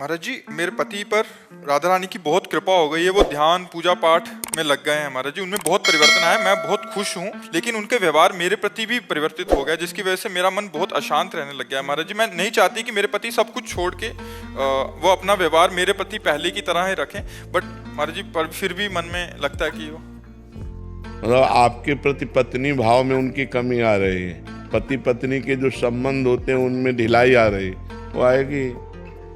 महाराज जी, मेरे पति पर राधा रानी की बहुत कृपा हो गई है। वो ध्यान पूजा पाठ में लग गए हैं महाराज जी। उनमें बहुत परिवर्तन आया, मैं बहुत खुश हूँ। लेकिन उनके व्यवहार मेरे प्रति भी परिवर्तित हो गया, जिसकी वजह से मेरा मन बहुत अशांत रहने लग गया है महाराज जी। मैं नहीं चाहती कि मेरे पति सब कुछ छोड़ के वो अपना व्यवहार मेरे प्रति पहले की तरह ही रखें, बट महाराज जी पर फिर भी मन में लगता है कि वो मतलब आपके प्रति पत्नी भाव में उनकी कमी आ रही है। पति पत्नी के जो संबंध होते हैं उनमें ढिलाई आ रही, वो आएगी।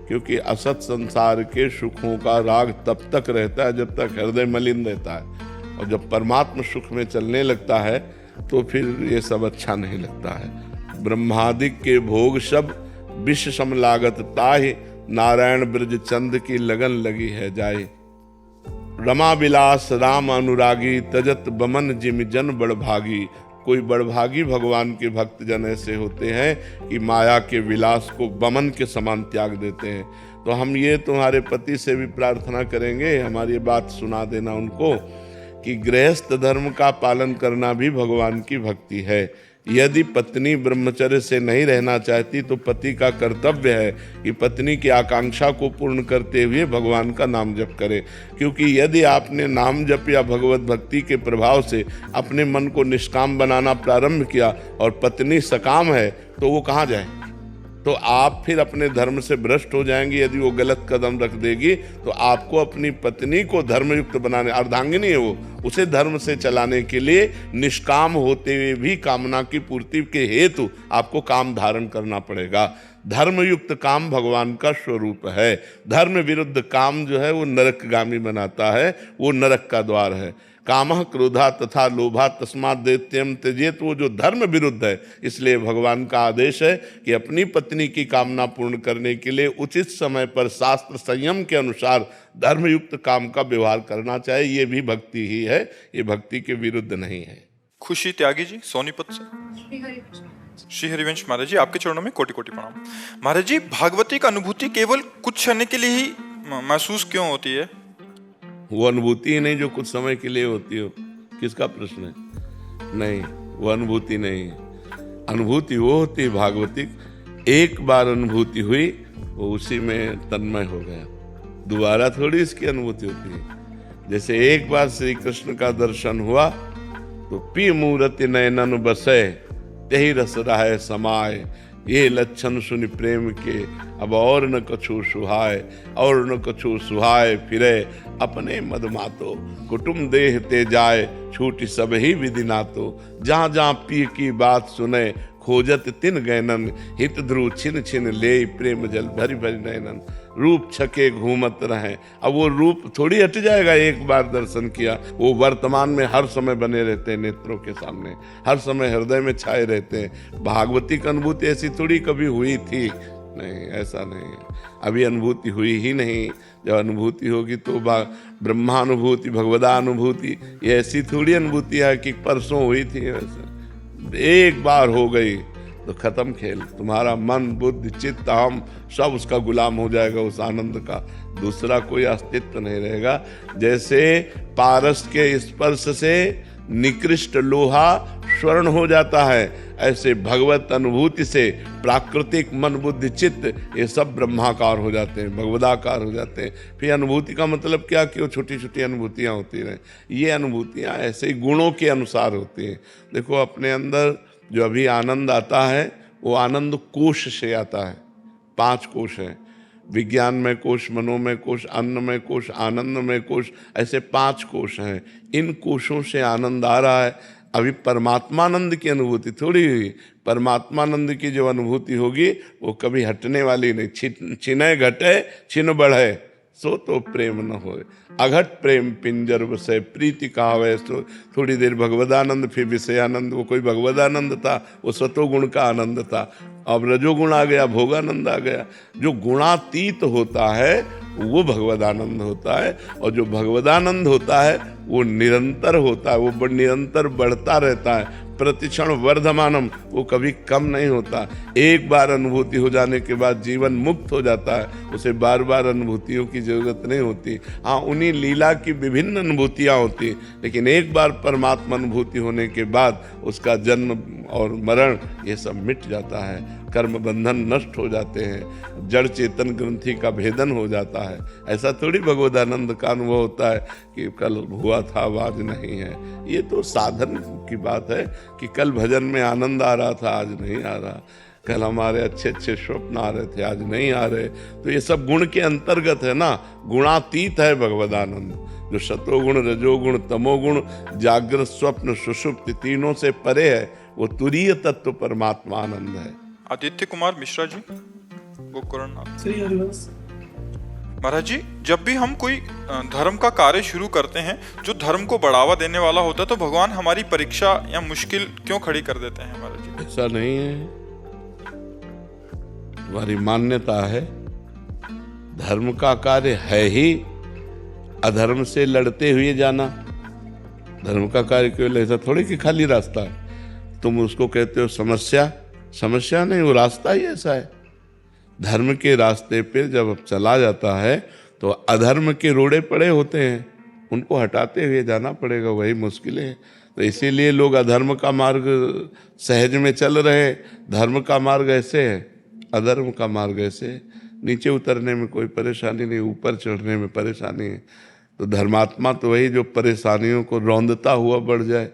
क्योंकि असत संसार के सुखों का राग तब तक रहता है जब तक हृदय मलिन रहता है, और जब परमात्म सुख में चलने लगता है तो फिर ये सब अच्छा नहीं लगता है। ब्रह्मादिक के भोग सब विष सम लागत ताहि, नारायण ब्रज चंद की लगन लगी है जाए। रमा विलास राम अनुरागी, तजत बमन जिम जन बड़भागी। कोई बड़भागी भगवान के भक्त जन ऐसे होते हैं कि माया के विलास को बमन के समान त्याग देते हैं। तो हम ये तुम्हारे पति से भी प्रार्थना करेंगे, हमारी बात सुना देना उनको कि गृहस्थ धर्म का पालन करना भी भगवान की भक्ति है। यदि पत्नी ब्रह्मचर्य से नहीं रहना चाहती तो पति का कर्तव्य है कि पत्नी की आकांक्षा को पूर्ण करते हुए भगवान का नाम जप करे। क्योंकि यदि आपने नाम जप या भगवत भक्ति के प्रभाव से अपने मन को निष्काम बनाना प्रारंभ किया और पत्नी सकाम है तो वो कहाँ जाए? तो आप फिर अपने धर्म से भ्रष्ट हो जाएंगे। यदि वो गलत कदम रख देगी तो आपको अपनी पत्नी को धर्मयुक्त बनाने, अर्धांगिनी है वो, उसे धर्म से चलाने के लिए निष्काम होते हुए भी कामना की पूर्ति के हेतु आपको काम धारण करना पड़ेगा। धर्मयुक्त काम भगवान का स्वरूप है। धर्म विरुद्ध काम जो है वो नरकगामी बनाता है, वो नरक का द्वार है। कामः क्रोधा तथा लोभा तस्मात् दैत्यम त्यजेत, वो जो धर्म विरुद्ध है। इसलिए भगवान का आदेश है कि अपनी पत्नी की कामना पूर्ण करने के लिए उचित समय पर शास्त्र संयम के अनुसार धर्मयुक्त काम का व्यवहार करना चाहिए। ये भी भक्ति ही है, ये भक्ति के विरुद्ध नहीं है। खुशी त्यागी जी सोनीपत से। श्री हरिवंश महाराज जी, आपके चरणों में कोटि कोटि प्रणाम। महाराज जी, भागवती का अनुभूति केवल कुछ क्षण के लिए ही महसूस क्यों होती है? वो अनुभूति ही नहीं जो कुछ समय के लिए होती हो। किसका प्रश्न है? नहीं, वो अनुभूति नहीं है। अनुभूति वो होती है भागवती, एक बार अनुभूति हुई वो उसी में तन्मय हो गया, दोबारा थोड़ी इसकी अनुभूति होती है। जैसे एक बार श्री कृष्ण का दर्शन हुआ तो पी मूर्ति नयनन बसे, यही रस रहा समाय। ये लक्षण सुनि प्रेम के, अब और न कछु सुहाय, और न कछु सुहाय फिरे अपने मदमातो। कुटुम देह ते जाए, छूटी सब ही विधि नातो। जहाँ जहाँ पी की बात सुने, खोजत तिन गैनन। हित ध्रुव छिन छिन ले, प्रेम जल भरी भरी नयनन। रूप छके घूमत रहे। अब वो रूप थोड़ी हट जाएगा, एक बार दर्शन किया। वो वर्तमान में हर समय बने रहते हैं नेत्रों के सामने, हर समय हृदय में छाए रहते हैं। भागवती की अनुभूति ऐसी थोड़ी कभी हुई थी? नहीं, ऐसा नहीं है। अभी अनुभूति हुई ही नहीं। जब अनुभूति होगी तो ब्रह्मानुभूति, भगवदानुभूति, ये ऐसी थोड़ी अनुभूति है कि परसों हुई थी। वैसे एक बार हो गई तो खत्म खेल। तुम्हारा मन बुद्धि चित्त हम सब उसका गुलाम हो जाएगा, उस आनंद का दूसरा कोई अस्तित्व नहीं रहेगा। जैसे पारस के स्पर्श से निकृष्ट लोहा स्वर्ण हो जाता है, ऐसे भगवत अनुभूति से प्राकृतिक मन बुद्धि चित्त ये सब ब्रह्माकार हो जाते हैं, भगवदाकार हो जाते हैं। फिर अनुभूति का मतलब क्या कि वो छोटी छोटी अनुभूतियाँ होती रहें। ये अनुभूतियाँ ऐसे ही गुणों के अनुसार होती हैं। देखो, अपने अंदर जो अभी आनंद आता है वो आनंद कोश से आता है। 5 कोश हैं, विज्ञानमय कोश, मनोमय कोश, अन्नमय कोश, आनंदमय कोश, ऐसे 5 कोश हैं। इन कोशों से आनंद आ रहा है। अभी परमात्मानंद की अनुभूति थोड़ी हुई। परमात्मानंद की जो अनुभूति होगी वो कभी हटने वाली नहीं। छिने घटे छिन बढ़े, सो तो प्रेम न होए। अघट प्रेम पिंजर बसे, प्रीति कहावे। सो थोड़ी देर भगवदानंद, फिर विषयानंद। वो कोई भगवदानंद था, वो सतोगुण का आनंद था। अब रजोगुण आ गया, भोगानंद आ गया। जो गुणातीत होता है वो भगवदानंद होता है, और जो भगवदानंद होता है वो निरंतर होता है, वो निरंतर बढ़ता रहता है। प्रतिक्षण वर्धमानम, वो कभी कम नहीं होता। एक बार अनुभूति हो जाने के बाद जीवन मुक्त हो जाता है, उसे बार बार अनुभूतियों की जरूरत नहीं होती। हाँ, उन्हीं लीला की विभिन्न अनुभूतियाँ होती, लेकिन एक बार परमात्मा अनुभूति होने के बाद उसका जन्म और मरण ये सब मिट जाता है, कर्म बंधन नष्ट हो जाते हैं, जड़ चेतन ग्रंथि का भेदन हो जाता है। ऐसा थोड़ी भगवदानंद का अनुभव होता है कि कल हुआ था अब आज नहीं है। ये तो साधन की बात है कि कल भजन में आनंद आ रहा था आज नहीं आ रहा, कल हमारे अच्छे अच्छे स्वप्न आ रहे थे आज नहीं आ रहे। तो ये सब गुण के अंतर्गत है ना, गुणातीत है भगवदानंद। जो सतोगुण रजोगुण तमोगुण जागृत स्वप्न सुषुप्ति तीनों से परे है, वो तुरीय तत्व परमात्मा आनंद है। आदित्य कुमार मिश्रा जी, गोकर्णनाथ। श्री हरिवंश। महाराज जी, जब भी हम कोई धर्म का कार्य शुरू करते हैं जो धर्म को बढ़ावा देने वाला होता है, तो भगवान हमारी परीक्षा या मुश्किल क्यों खड़ी कर देते हैं महाराज जी? ऐसा नहीं है, हमारी मान्यता है धर्म का कार्य है ही अधर्म से लड़ते हुए जाना। धर्म का कार्य केवल ऐसा थोड़ी कि खाली रास्ता है, तुम उसको कहते हो समस्या, समस्या नहीं, वो रास्ता ही ऐसा है। धर्म के रास्ते पे जब अब चला जाता है तो अधर्म के रोड़े पड़े होते हैं, उनको हटाते हुए जाना पड़ेगा, वही मुश्किल है। तो इसीलिए लोग अधर्म का मार्ग सहज में चल रहे, धर्म का मार्ग ऐसे है, अधर्म का मार्ग ऐसे। नीचे उतरने में कोई परेशानी नहीं, ऊपर चढ़ने में परेशानी है। तो धर्मात्मा तो वही जो परेशानियों को रौंदता हुआ बढ़ जाए।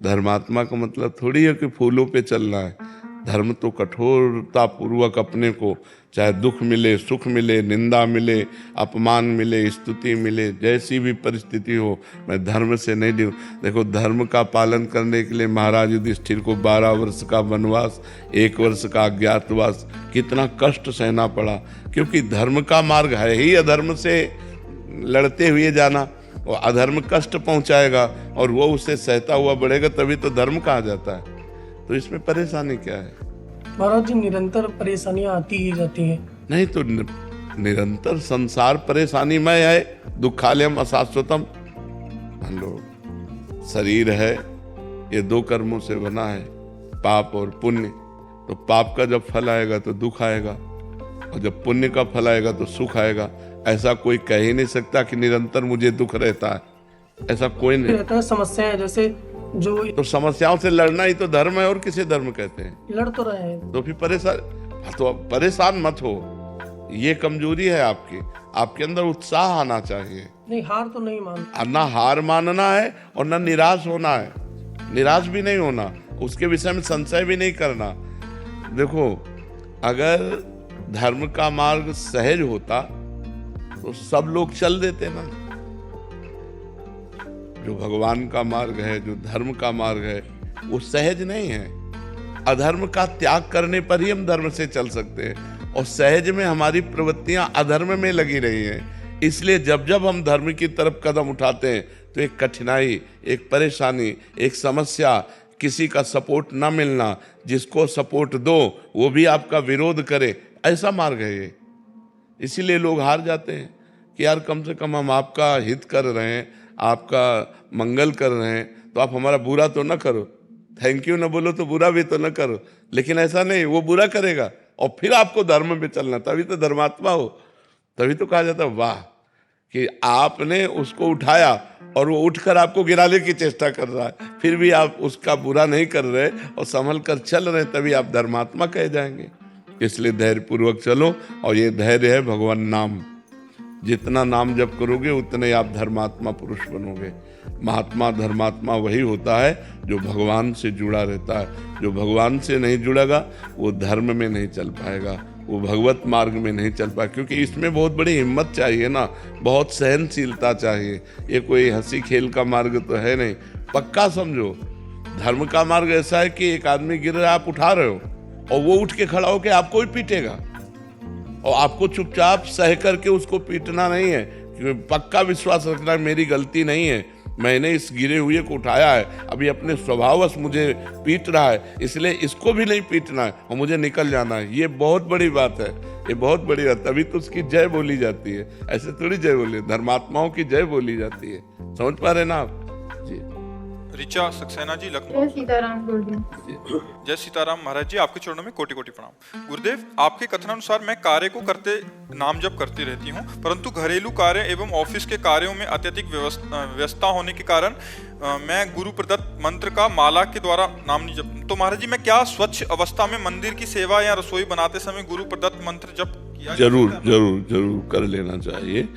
धर्मात्मा का मतलब थोड़ी है कि फूलों पे चलना है। धर्म तो कठोरता पूर्वक अपने को, चाहे दुख मिले सुख मिले, निंदा मिले अपमान मिले स्तुति मिले, जैसी भी परिस्थिति हो, मैं धर्म से नहीं डरूं। देखो, धर्म का पालन करने के लिए महाराज युधिष्ठिर को 12 वर्ष का वनवास, 1 वर्ष का अज्ञातवास, कितना कष्ट सहना पड़ा, क्योंकि धर्म का मार्ग है ही अधर्म से लड़ते हुए जाना। और अधर्म कष्ट पहुंचाएगा और वो उससे सहता हुआ बढ़ेगा, तभी तो धर्म कहा जाता है। तो इसमें परेशानी क्या है? महाराज जी, निरंतर परेशानियां आती ही जाती हैं। नहीं तो निरंतर संसार परेशानीमय है, दुखालयम अशाश्वतम। मान लो शरीर है, ये 2 कर्मों से बना है, पाप और पुण्य। तो पाप का जब फल आएगा तो दुख आएगा, और जब पुण्य का फल आएगा तो सुख आएगा। ऐसा कोई कह ही नहीं सकता कि निरंतर मुझे दुख रहता है, ऐसा कोई नहीं रहता है। समस्याएं जैसे जो तो समस्याओं से लड़ना ही तो धर्म है, और किसे धर्म कहते हैं? लड़ तो रहे हैं, तो फिर परेशान मत हो, ये कमजोरी है आपकी, आपके अंदर उत्साह आना चाहिए। नहीं, हार तो नहीं मानता, ना हार मानना है और ना निराश होना है। निराश भी नहीं होना, उसके विषय में संशय भी नहीं करना। देखो, अगर धर्म का मार्ग सहज होता तो सब लोग चल देते ना। जो भगवान का मार्ग है, जो धर्म का मार्ग है, वो सहज नहीं है। अधर्म का त्याग करने पर ही हम धर्म से चल सकते हैं, और सहज में हमारी प्रवृत्तियां अधर्म में लगी रही हैं। इसलिए जब जब हम धर्म की तरफ कदम उठाते हैं तो एक कठिनाई, एक परेशानी, एक समस्या, किसी का सपोर्ट ना मिलना, जिसको सपोर्ट दो वो भी आपका विरोध करे, ऐसा मार्ग है ये। इसीलिए लोग हार जाते हैं कि यार कम से कम हम आपका हित कर रहे हैं, आपका मंगल कर रहे हैं, तो आप हमारा बुरा तो न करो, थैंक यू न बोलो तो बुरा भी तो न करो। लेकिन ऐसा नहीं, वो बुरा करेगा और फिर आपको धर्म में चलना, तभी तो धर्मात्मा हो। तभी तो कहा जाता है वाह कि आपने उसको उठाया और वो उठकर आपको गिराने की चेष्टा कर रहा है, फिर भी आप उसका बुरा नहीं कर रहे और संभल कर चल रहे, तभी आप धर्मात्मा कहे जाएंगे। इसलिए धैर्य पूर्वक चलो, और ये धैर्य है भगवान नाम। जितना नाम जप करोगे उतने आप धर्मात्मा पुरुष बनोगे। महात्मा धर्मात्मा वही होता है जो भगवान से जुड़ा रहता है। जो भगवान से नहीं जुड़ेगा वो धर्म में नहीं चल पाएगा, वो भगवत मार्ग में नहीं चल पाएगा, क्योंकि इसमें बहुत बड़ी हिम्मत चाहिए ना, बहुत सहनशीलता चाहिए। ये कोई हंसी खेल का मार्ग तो है नहीं। पक्का समझो, धर्म का मार्ग ऐसा है कि एक आदमी गिर रहा है, आप उठा रहे हो और वो उठ के खड़ा होकर आपको ही पीटेगा, और आपको चुपचाप सह करके उसको पीटना नहीं है, क्योंकि पक्का विश्वास रखना मेरी गलती नहीं है, मैंने इस गिरे हुए को उठाया है, अभी अपने स्वभाववश मुझे पीट रहा है, इसलिए इसको भी नहीं पीटना है और मुझे निकल जाना है। ये बहुत बड़ी बात है, ये बहुत बड़ी बात, तभी तो उसकी जय बोली जाती है। ऐसे थोड़ी जय बोली, धर्मात्माओं की जय बोली जाती है। समझ पा रहे ना आप जी? ऋचा सक्सेना जी, लखनऊ। जय सीताराम गुरुदेव। जय सीताराम महाराज जी, आपके चरणों में कोटि कोटि प्रणाम। गुरुदेव, आपके कथनानुसार मैं कार्य को करते नाम जप करती रहती हूँ, परंतु घरेलू कार्य एवं ऑफिस के कार्यों में अत्यधिक व्यस्तता होने के कारण मैं गुरु प्रदत्त मंत्र का माला के द्वारा नाम नहीं जप। तो महाराज जी, मैं क्या स्वच्छ अवस्था में मंदिर की सेवा या रसोई बनाते समय गुरु प्रदत्त मंत्र जप किया जरूर जरूर जरूर कर लेना चाहिए।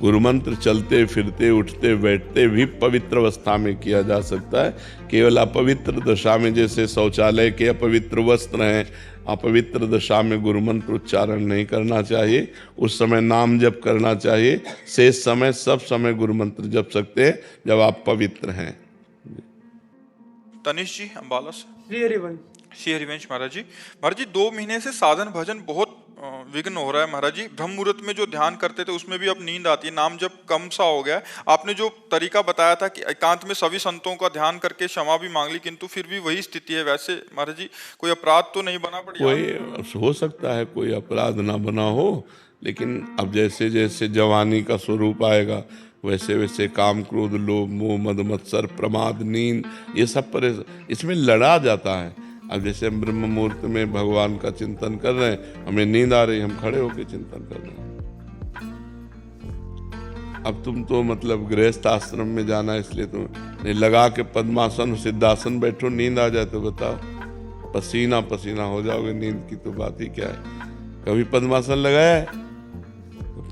गुरु मंत्र चलते फिरते उठते बैठते भी पवित्र अवस्था में किया जा सकता है। केवल अपवित्र दशा में, जैसे शौचालय के अपवित्र वस्त्र हैं, अपवित्र दशा में गुरु मंत्र उच्चारण नहीं करना चाहिए। उस समय नाम जप करना चाहिए। शेष समय सब समय गुरु मंत्र जप सकते हैं जब आप पवित्र हैं। तनिष जी अम्बाला से। श्री हरिवंश महाराज जी, 2 महीने से साधन भजन बहुत विघ्न हो रहा है महाराज जी। ब्रह्म मुहूर्त में जो ध्यान करते थे उसमें भी अब नींद आती है, नाम जब कम सा हो गया है। आपने जो तरीका बताया था कि एकांत में सभी संतों का ध्यान करके क्षमा भी मांग ली, किंतु फिर भी वही स्थिति है। वैसे महाराज जी, कोई अपराध तो नहीं बना पड़ी? कोई हो सकता है कोई अपराध ना बना हो, लेकिन अब जैसे जैसे जवानी का स्वरूप आएगा वैसे वैसे काम क्रोध लोभ मोह मद मत्सर प्रमाद नींद ये सब पर इसमें लड़ा जाता है। अब जैसे हम ब्रह्म मुहूर्त में भगवान का चिंतन कर रहे हैं, हमें नींद आ रही, हम खड़े होकर चिंतन कर रहे हैं। अब तुम तो मतलब गृहस्थ आश्रम में जाना, इसलिए तुम नहीं लगा के पद्मासन सिद्धासन बैठो, नींद आ जाए तो बताओ, पसीना पसीना हो जाओगे। नींद की तो बात ही क्या है। कभी पद्मासन लगाया है?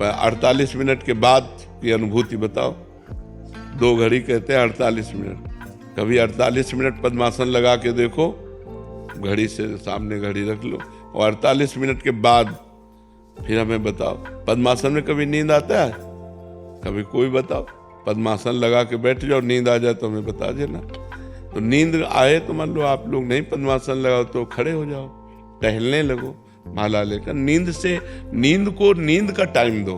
48 मिनट के बाद की अनुभूति बताओ। 2 घड़ी कहते हैं 48 मिनट। कभी 48 मिनट पद्मासन लगा के देखो, घड़ी से सामने घड़ी रख लो, और 48 मिनट के बाद फिर हमें बताओ, पद्मासन में कभी नींद आता है? कभी कोई बताओ। पद्मासन लगा के बैठ जाओ, नींद आ जाए तो हमें बता देना। तो नींद आए तो मान लो आप लोग नहीं पद्मासन लगाओ तो खड़े हो जाओ, टहलने लगो माला लेकर। नींद को नींद का टाइम दो।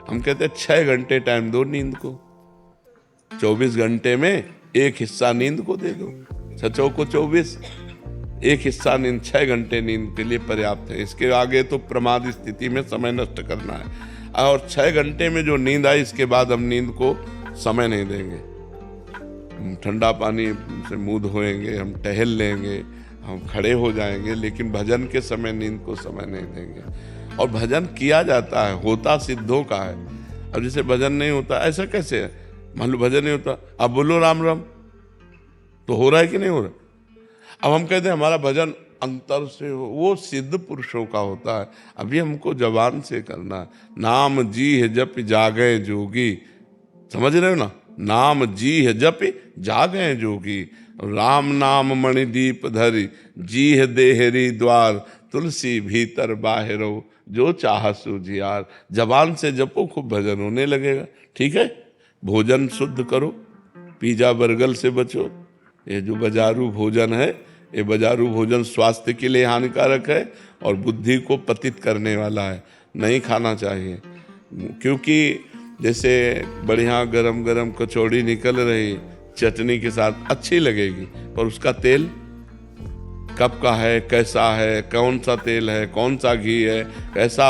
हम कहते हैं 6 घंटे टाइम दो नींद को। 24 घंटे में एक हिस्सा नींद को दे दो। 6 को 24, एक हिस्सा नींद, 6 घंटे नींद के लिए पर्याप्त है। इसके आगे तो प्रमाद स्थिति में समय नष्ट करना है। और 6 घंटे में जो नींद आई, इसके बाद हम नींद को समय नहीं देंगे। हम ठंडा पानी से मुंह धोएंगे, हम टहल लेंगे, हम खड़े हो जाएंगे, लेकिन भजन के समय नींद को समय नहीं देंगे। और भजन किया जाता है, होता सिद्धों का है। अब जैसे भजन नहीं होता, ऐसा कैसे है? मान लो भजन नहीं होता, अब बोलो राम राम, तो हो रहा है कि नहीं हो रहा? अब हम कहते हैं हमारा भजन अंतर से हो, वो सिद्ध पुरुषों का होता है। अभी हमको जबान से करना है। नाम जी है जप जागे जोगी, समझ रहे हो ना? नाम जी है जप जागे जोगी, राम नाम मणिदीप धरी, जी है देहरी द्वार, तुलसी भीतर बाहरो, जो चाह सूझियार। जबान से जपो, खूब भजन होने लगेगा। ठीक है? भोजन शुद्ध करो, पिज्जा बर्गर से बचो। ये जो बाजारू भोजन है, ये बाजारू भोजन स्वास्थ्य के लिए हानिकारक है और बुद्धि को पतित करने वाला है, नहीं खाना चाहिए। क्योंकि जैसे बढ़िया गरम गरम कचौड़ी निकल रही चटनी के साथ, अच्छी लगेगी, पर उसका तेल कब का है, कैसा है, कौन सा तेल है, कौन सा घी है, कैसा।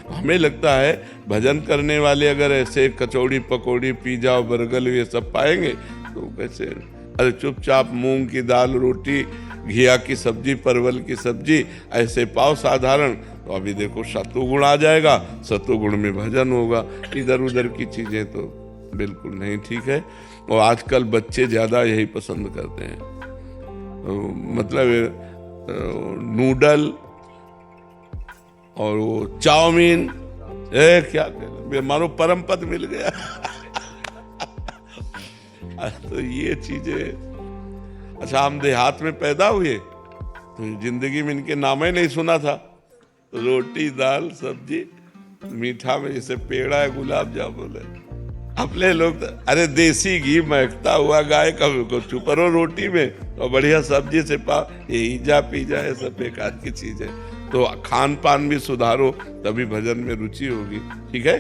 हमें लगता है भजन करने वाले अगर ऐसे कचौड़ी पकौड़ी पिज्जा और बर्गर ये सब पाएंगे तो कैसे? अरे चुपचाप मूंग की दाल रोटी, घिया की सब्जी, परवल की सब्जी ऐसे पाओ साधारण, तो अभी देखो सत्वगुण आ जाएगा, सत्वगुण में भजन होगा। इधर उधर की चीजें तो बिल्कुल नहीं ठीक है। और आजकल बच्चे ज्यादा यही पसंद करते हैं, मतलब नूडल और वो चाउमीन, क्या कहना, मानो परम पद मिल गया। तो ये चीजें, अच्छा हम देहात में पैदा हुए तो जिंदगी में इनके नाम ही नहीं सुना था। रोटी दाल सब्जी, मीठा में जैसे पेड़ा है, गुलाब जामुन है। अपने लोग अरे देसी घी महकता हुआ गाय का छुपरो रोटी में और बढ़िया सब्जी से पाओ, ये ईजा पीजा है, सब बेकार की चीज है। तो खान पान भी सुधारो, तभी भजन में रुचि होगी। ठीक है?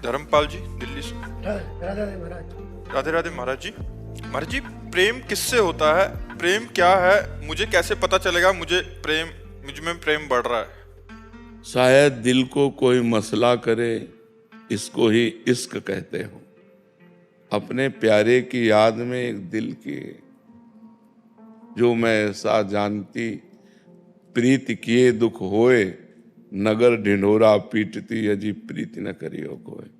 धर्मपाल जी दिल्ली से। राधे राधे महाराज जी। महाराज जी, प्रेम किससे होता है? प्रेम क्या है? मुझे कैसे पता चलेगा मुझ में प्रेम बढ़ रहा है? शायद दिल को कोई मसला करे, इसको ही इश्क कहते हो। अपने प्यारे की याद में एक दिल की, जो मैं ऐसा जानती, प्रीत किए दुख होए, नगर ढिंढोरा पीटती, अजी प्रीति न करियो कोई।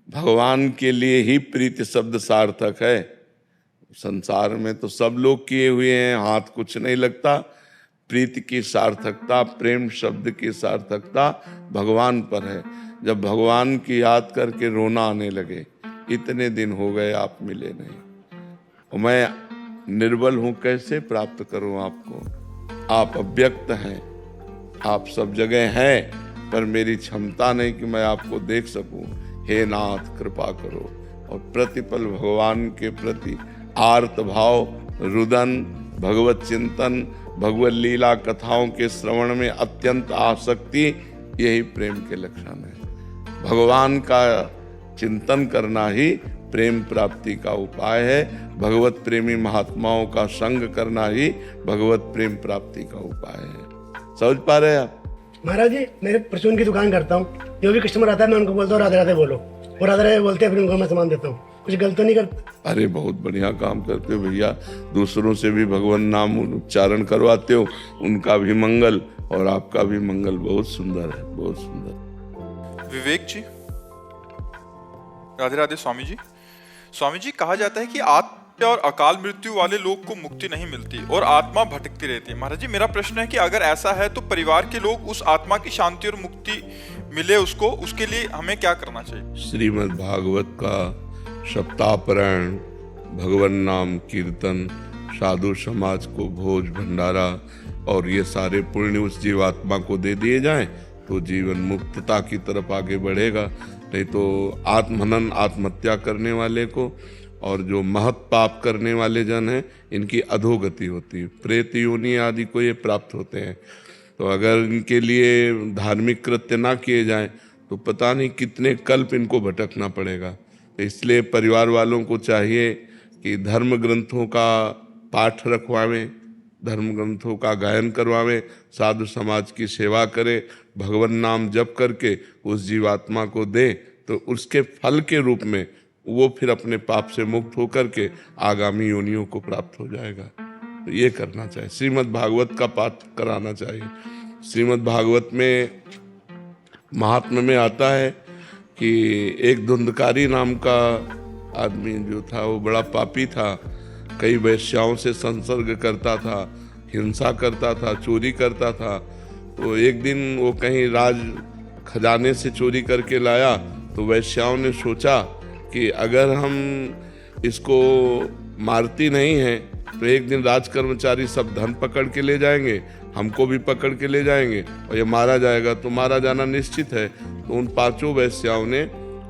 भगवान के लिए ही प्रीति शब्द सार्थक है। संसार में तो सब लोग किए हुए हैं, हाथ कुछ नहीं लगता। प्रीति की सार्थकता, प्रेम शब्द की सार्थकता भगवान पर है। जब भगवान की याद करके रोना आने लगे, इतने दिन हो गए आप मिले नहीं, और मैं निर्बल हूं, कैसे प्राप्त करूं आपको? आप अव्यक्त हैं, आप सब जगह हैं, पर मेरी क्षमता नहीं कि मैं आपको देख सकूं। हे नाथ कृपा करो। और प्रतिपल भगवान के प्रति आर्त भाव, रुदन, भगवत चिंतन, भगवत लीला कथाओं के श्रवण में अत्यंत आसक्ति, यही प्रेम के लक्षण है। भगवान का चिंतन करना ही प्रेम प्राप्ति का उपाय है। भगवत प्रेमी महात्माओं का संग करना ही भगवत प्रेम प्राप्ति का उपाय है। समझ पा रहे हैं आप? महाराज जी, मैं परचून की दुकान करता हूँ। जो भी कस्टमर आता है मैं उनको बोलता हूँ राधे राधे बोलो, और राधे राधे बोलते हैं, फिर उनको मैं सामान देता हूँ। कुछ गलत तो नहीं करता? अरे बहुत बढ़िया काम करते हो भैया। दूसरों से भी भगवान नाम उच्चारण करवाते हो, उनका भी मंगल और आपका भी मंगल। बहुत सुंदर है, बहुत सुंदर। विवेक जी, राधे राधे। स्वामी जी, स्वामी जी, कहा जाता है कि आत्मा और अकाल मृत्यु वाले लोग को मुक्ति नहीं मिलती और आत्मा भटकती रहती है। महाराज जी, मेरा प्रश्न है कि अगर ऐसा है तो परिवार के लोग उस आत्मा की शांति और मुक्ति मिले उसको, उसके लिए हमें क्या करना चाहिए? श्रीमद् भागवत का सप्ताह पारायण, भगवान नाम कीर्तन, साधु समाज को भोज भंडारा और ये सारे पुण्य उस जीवात्मा को दे दिए जाएं तो जीवन मुक्तता की तरफ आगे बढ़ेगा। नहीं तो आत्महनन, आत्महत्या करने वाले को और जो महत पाप करने वाले जन हैं, इनकी अधोगति होती है। प्रेत योनि आदि को ये प्राप्त होते हैं। तो अगर इनके लिए धार्मिक कृत्य ना किए जाएं तो पता नहीं कितने कल्प इनको भटकना पड़ेगा। तो इसलिए परिवार वालों को चाहिए कि धर्म ग्रंथों का पाठ रखवावें, धर्म ग्रंथों का गायन करवावें, साधु समाज की सेवा करें, भगवान नाम जप करके उस जीवात्मा को दे, तो उसके फल के रूप में वो फिर अपने पाप से मुक्त होकर के आगामी योनियों को प्राप्त हो जाएगा। तो ये करना चाहिए। श्रीमद् भागवत का पाठ कराना चाहिए। श्रीमद् भागवत में महात्म्य में आता है कि एक धुंधकारी नाम का आदमी जो था, वो बड़ा पापी था। कई वैश्याओं से संसर्ग करता था, हिंसा करता था, चोरी करता था। तो एक दिन वो कहीं राज खजाने से चोरी करके लाया, तो वैश्याओं ने सोचा कि अगर हम इसको मारती नहीं हैं तो एक दिन राज कर्मचारी सब धन पकड़ के ले जाएंगे, हमको भी पकड़ के ले जाएंगे, और ये मारा जाएगा तो मारा जाना निश्चित है। तो उन पांचों वैश्याओं ने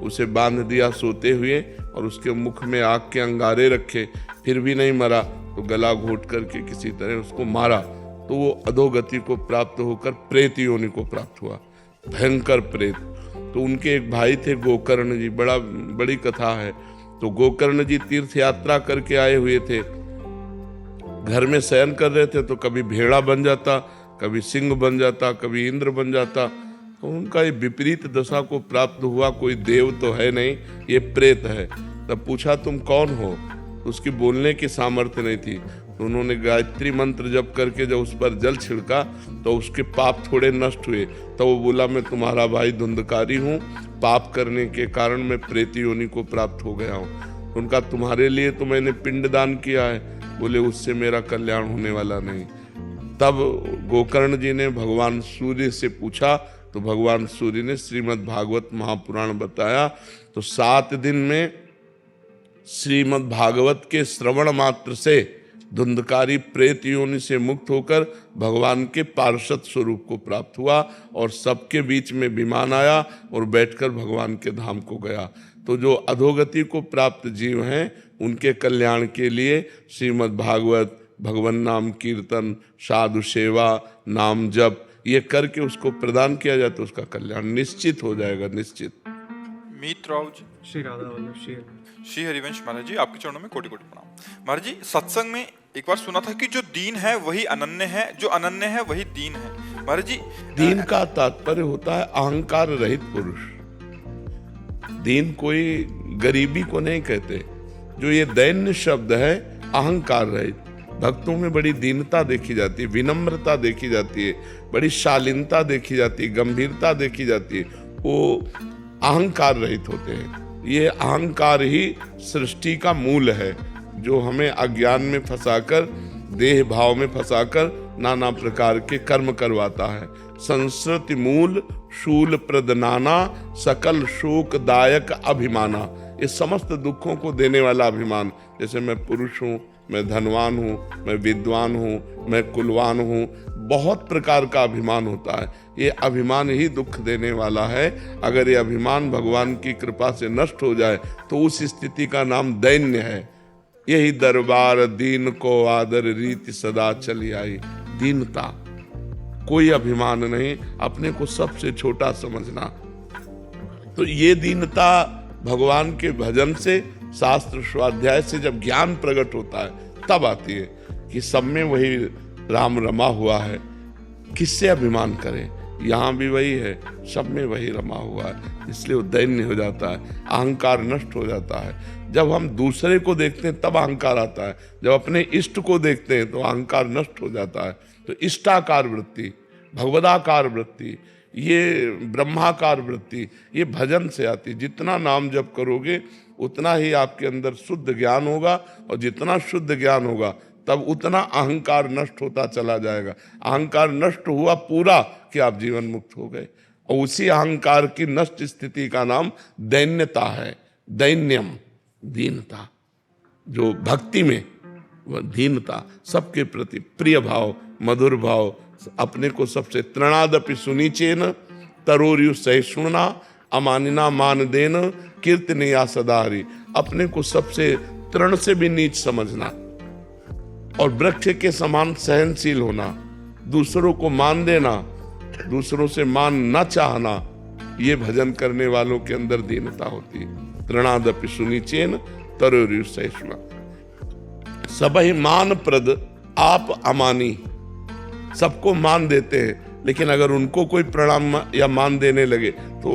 उसे बांध दिया सोते हुए, और उसके मुख में आग के अंगारे रखे, फिर भी नहीं मरा। तो गला घोट करके किसी तरह उसको मारा। तो वो अधोगति को प्राप्त होकर प्रेत योनि को प्राप्त हुआ, भयंकर प्रेत। तो उनके एक भाई थे गोकर्ण जी, बड़ी कथा है। तो गोकर्ण जी तीर्थ यात्रा करके आए हुए थे, घर में शयन कर रहे थे, तो कभी भेड़ा बन जाता, कभी सिंह बन जाता, कभी इंद्र बन जाता। तो उनका ये विपरीत दशा को प्राप्त हुआ। कोई देव तो है नहीं, ये प्रेत है। तब पूछा तुम कौन हो? उसकी बोलने की सामर्थ्य नहीं थी। तो उन्होंने गायत्री मंत्र जप करके जब उस पर जल छिड़का तो उसके पाप थोड़े नष्ट हुए। तो वो बोला, मैं तुम्हारा भाई धुंधकारी हूँ, पाप करने के कारण मैं प्रेत योनि को प्राप्त हो गया हूँ। उनका तुम्हारे लिए तो मैंने पिंडदान किया है। बोले, उससे मेरा कल्याण होने वाला नहीं। तब गोकर्ण जी ने भगवान सूर्य से पूछा, तो भगवान सूर्य ने श्रीमद् भागवत महापुराण बताया। तो 7 दिन में श्रीमद् भागवत के श्रवण मात्र से धुंधकारी प्रेत योनि से मुक्त होकर भगवान के पार्षद स्वरूप को प्राप्त हुआ, और सबके बीच में विमान आया और बैठकर भगवान के धाम को गया। तो जो अधोगति को प्राप्त जीव हैं, उनके कल्याण के लिए श्रीमद् भागवत, भगवान नाम कीर्तन, साधु सेवा, नाम जप, ये करके उसको प्रदान किया जाए तो उसका कल्याण निश्चित हो जाएगा, निश्चित। मीत राव जी, श्री राधा वल्लभ श्री हरिवंश महाराज जी, आपके चरणों में कोटि कोटि प्रणाम। महाराज जी, सत्संग में एक बार सुना था कि जो दीन है वही अनन्य है, जो अनन्य है वही दीन है। महाराज जी, दीन का तात्पर्य होता है अहंकार रहित पुरुष। दीन कोई गरीबी को नहीं कहते। जो ये दैन्य शब्द है, अहंकार रहित। भक्तों में बड़ी दीनता देखी जाती है, विनम्रता देखी जाती है, बड़ी शालीनता देखी जाती है, गंभीरता देखी जाती है। वो अहंकार रहित होते हैं। ये अहंकार ही सृष्टि का मूल है, जो हमें अज्ञान में फंसाकर, देह भाव में फंसाकर नाना प्रकार के कर्म करवाता है। संस्कृति मूल शूल प्रद नाना, सकल शोकदायक अभिमाना। ये समस्त दुखों को देने वाला अभिमान, जैसे मैं पुरुष हूँ, मैं धनवान हूँ, मैं विद्वान हूँ, मैं कुलवान हूँ, बहुत प्रकार का अभिमान होता है। ये अभिमान ही दुख देने वाला है। अगर ये अभिमान भगवान की कृपा से नष्ट हो जाए तो उस स्थिति का नाम दैन्य है। यही दरबार दीन को आदर रीति सदा चली आई। दीनता, कोई अभिमान नहीं, अपने को सबसे छोटा समझना। तो ये दीनता भगवान के भजन से, शास्त्र स्वाध्याय से जब ज्ञान प्रकट होता है तब आती है कि सब में वही राम रमा हुआ है, किससे अभिमान करें। यहाँ भी वही है, सब में वही रमा हुआ है, इसलिए वो दैन्य हो जाता है, अहंकार नष्ट हो जाता है। जब हम दूसरे को देखते हैं तब अहंकार आता है, जब अपने इष्ट को देखते हैं तो अहंकार नष्ट हो जाता है। तो इष्टाकार वृत्ति, भगवदाकार वृत्ति, ये ब्रह्माकार वृत्ति, ये भजन से आती। जितना नाम जप करोगे उतना ही आपके अंदर शुद्ध ज्ञान होगा, और जितना शुद्ध ज्ञान होगा तब उतना अहंकार नष्ट होता चला जाएगा। अहंकार नष्ट हुआ पूरा कि आप जीवन मुक्त हो गए। और उसी अहंकार की नष्ट स्थिति का नाम दैन्यता है। दैन्यम, दीनता। जो भक्ति में वह दीनता, सबके प्रति प्रिय भाव, मधुर भाव, अपने को सबसे तृणादपि सुनीचेन तरोर्यु सहिष्णुना अमानिना मान देन कीर्तनिया सदाहरि। अपने को सबसे तृण से भी नीच समझना और वृक्ष के समान सहनशील होना, दूसरों को मान देना, दूसरों से मान न चाहना, ये भजन करने वालों के अंदर दीनता होती है। तृणादपि सुनीचेन तरोर्यु सहिष्णुना। सबहि मान प्रद आप अमानी। सबको मान देते हैं, लेकिन अगर उनको कोई प्रणाम या मान देने लगे तो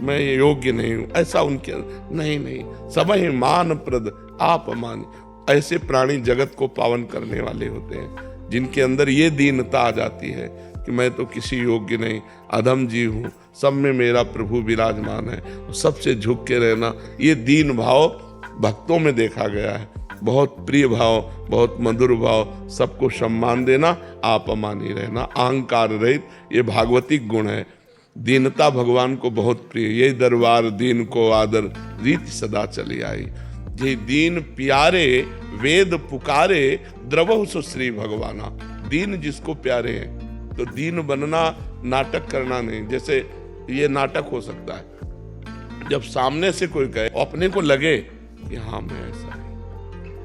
मैं योग्य नहीं हूं, ऐसा उनके नहीं। सबहि मान प्रद आप अमानी। ऐसे प्राणी जगत को पावन करने वाले होते हैं, जिनके अंदर ये दीनता आ जाती है कि मैं तो किसी योग्य नहीं, अधम जीव हूँ, सब में मेरा प्रभु विराजमान है। सबसे झुक के रहना, ये दीन भाव भक्तों में देखा गया है। बहुत प्रिय भाव, बहुत मधुर भाव, सबको सम्मान देना, आप अमानी रहना, अहंकार रहित, ये भागवतिक गुण है। दीनता भगवान को बहुत प्रिय। ये दरबार दीन को आदर रीति सदा चली आई। ये दीन प्यारे वेद पुकारे द्रवहु सुश्री भगवाना। दीन जिसको प्यारे हैं, तो दीन बनना नाटक करना नहीं। जैसे ये नाटक हो सकता है जब सामने से कोई कहे, अपने को लगे कि हाँ मैं ऐसा है,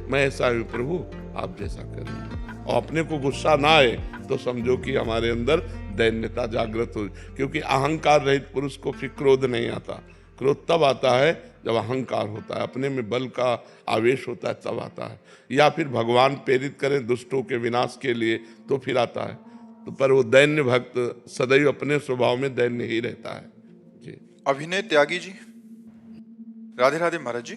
मैं ऐसा हूं प्रभु, आप जैसा करें, और अपने को गुस्सा ना आए तो समझो कि हमारे अंदर दैन्यता जागृत हो। क्योंकि अहंकार रहित पुरुष को फिर क्रोध नहीं आता। क्रोध तब आता है जब अहंकार होता है, अपने में बल का आवेश होता है तब आता है। या फिर भगवान प्रेरित करें दुष्टों के विनाश के लिए तो फिर आता है। तो पर वो दैन्य भक्त सदैव अपने स्वभाव में दैन्य ही रहता है। जी। अभिनय त्यागी जी, राधे राधे महाराज जी।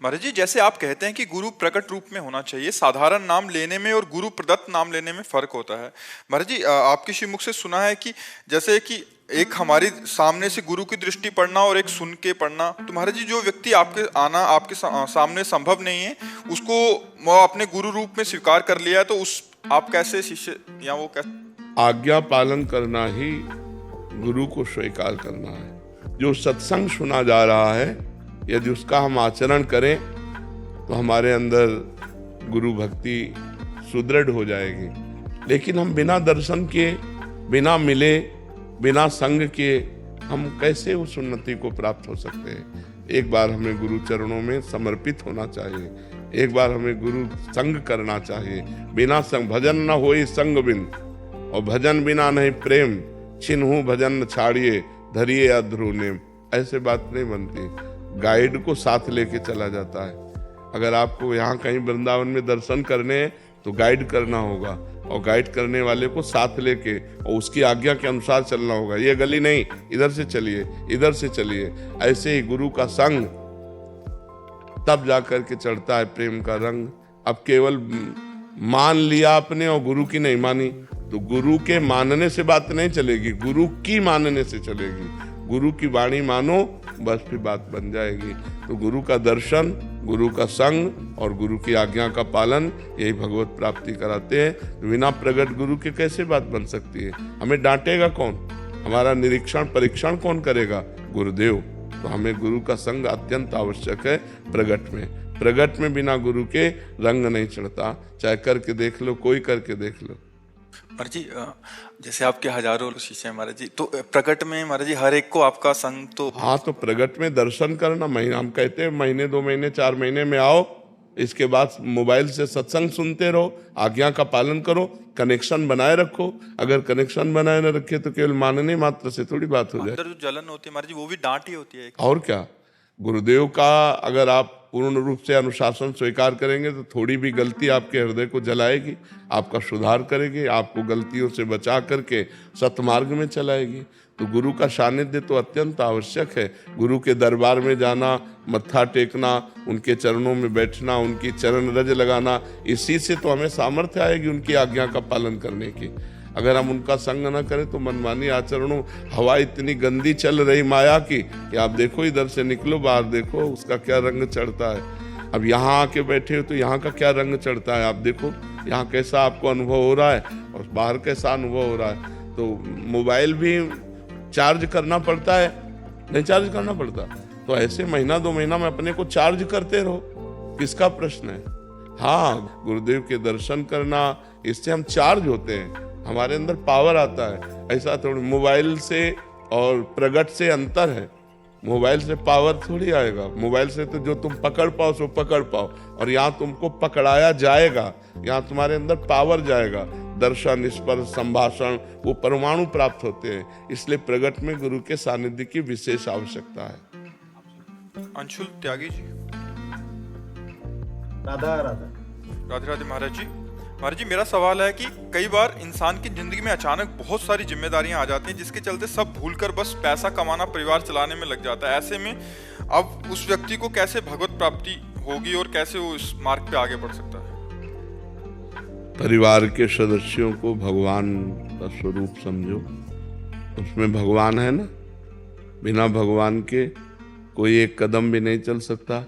महाराज जी, जैसे आप कहते हैं कि गुरु प्रकट रूप में होना चाहिए, साधारण नाम लेने में और गुरु प्रदत्त नाम लेने में फर्क होता है। महाराज जी, आपके श्रीमुख से सुना है कि जैसे कि एक हमारी सामने से गुरु की दृष्टि पढ़ना और एक सुन के पढ़ना, तो महाराज जी जो व्यक्ति आपके सामने संभव नहीं है, उसको अपने गुरु रूप में स्वीकार कर लिया है, तो उस आप कैसे शिष्य या वो कैसे? आज्ञा पालन करना ही गुरु को स्वीकार करना है। जो सत्संग सुना जा रहा है, यदि उसका हम आचरण करें तो हमारे अंदर गुरु भक्ति सुदृढ़ हो जाएगी। लेकिन हम बिना दर्शन के, बिना मिले, बिना संग के हम कैसे उस उन्नति को प्राप्त हो सकते हैं? एक बार हमें गुरु चरणों में समर्पित होना चाहिए, एक बार हमें गुरु संग करना चाहिए। बिना संग भजन न होई संग बिन, और भजन बिना नहीं प्रेम, छिन्हु भजन छाड़िए धरिए अध्रु नेम। ऐसे बात नहीं बनती। गाइड को साथ लेके चला जाता है। अगर आपको यहाँ कहीं वृंदावन में दर्शन करने हैं तो गाइड करना होगा, और गाइड करने वाले को साथ लेके और उसकी आज्ञा के अनुसार चलना होगा। ये गली नहीं, इधर से चलिए, इधर से चलिए। ऐसे ही गुरु का संग तब जा कर के चढ़ता है प्रेम का रंग। अब केवल मान लिया आपने और गुरु की नहीं मानी, तो गुरु के मानने से बात नहीं चलेगी, गुरु की मानने से चलेगी। गुरु की वाणी मानो, बस फिर बात बन जाएगी। तो गुरु का दर्शन, गुरु का संग और गुरु की आज्ञा का पालन, यही भगवत प्राप्ति कराते हैं। बिना प्रगट गुरु के कैसे बात बन सकती है? हमें डांटेगा कौन? हमारा निरीक्षण परीक्षण कौन करेगा? गुरुदेव। तो हमें गुरु का संग अत्यंत आवश्यक है प्रगट में। प्रगट में बिना गुरु के रंग नहीं चढ़ता, चाहे करके देख लो, कोई करके देख लो। महाराज जी, जैसे आपके हजारों शिष्य हैं महाराज जी, तो प्रगट में महाराज जी हर एक को आपका संग तो हाँ, तो प्रगट में दर्शन करना, हम कहते हैं महीने 2 महीने 4 महीने में आओ, इसके बाद मोबाइल से सत्संग सुनते रहो, आज्ञा का पालन करो, कनेक्शन बनाए रखो। अगर कनेक्शन बनाए न रखे तो केवल मानने मात्र से थोड़ी बात हो जाए। अंदर जो जलन होती है महाराज जी, वो भी डांट ही होती है। और क्या, गुरुदेव का अगर आप पूर्ण रूप से अनुशासन स्वीकार करेंगे तो थोड़ी भी गलती आपके हृदय को जलाएगी, आपका सुधार करेगी, आपको गलतियों से बचा करके सतमार्ग में चलाएगी। तो गुरु का सानिध्य तो अत्यंत आवश्यक है। गुरु के दरबार में जाना, मत्था टेकना, उनके चरणों में बैठना, उनकी चरण रज लगाना, इसी से तो हमें सामर्थ्य आएगी उनकी आज्ञा का पालन करने की। अगर हम उनका संग न करें तो मनमानी आचरणों, हवा इतनी गंदी चल रही माया की कि आप देखो, इधर से निकलो बाहर देखो उसका क्या रंग चढ़ता है। अब यहाँ आके बैठे हो तो यहाँ का क्या रंग चढ़ता है, आप देखो यहाँ कैसा आपको अनुभव हो रहा है और बाहर कैसा अनुभव हो रहा है। तो मोबाइल भी चार्ज करना पड़ता है, नहीं चार्ज करना पड़ता? तो ऐसे महीना 2 महीना में अपने को चार्ज करते रहो, किसका प्रश्न है? हाँ, गुरुदेव के दर्शन करना, इससे हम चार्ज होते हैं, हमारे अंदर पावर आता है। ऐसा थोड़ी मोबाइल से और प्रगट से अंतर है। मोबाइल से पावर थोड़ी आएगा, मोबाइल से तो जो तुम पकड़ पाओ सो पकड़ पाओ, और यहाँ तुमको पकड़ाया जाएगा, यहाँ तुम्हारे अंदर पावर जाएगा। दर्शन, स्पर्श, संभाषण, वो परमाणु प्राप्त होते हैं। इसलिए प्रगट में गुरु के सानिध्य की विशेष आवश्यकता है। अंशुल त्यागी जी। राधा राधा राधे राधे महाराज जी। महाराज जी, मेरा सवाल है कि कई बार इंसान की जिंदगी में अचानक बहुत सारी जिम्मेदारियां आ जाती हैं, जिसके चलते सब भूलकर बस पैसा कमाना, परिवार चलाने में लग जाता है। ऐसे में अब उस व्यक्ति को कैसे भगवत प्राप्ति होगी और कैसे वो इस मार्ग पे आगे बढ़ सकता है? परिवार के सदस्यों को भगवान का स्वरूप समझो, उसमें भगवान है ना। बिना भगवान के कोई एक कदम भी नहीं चल सकता।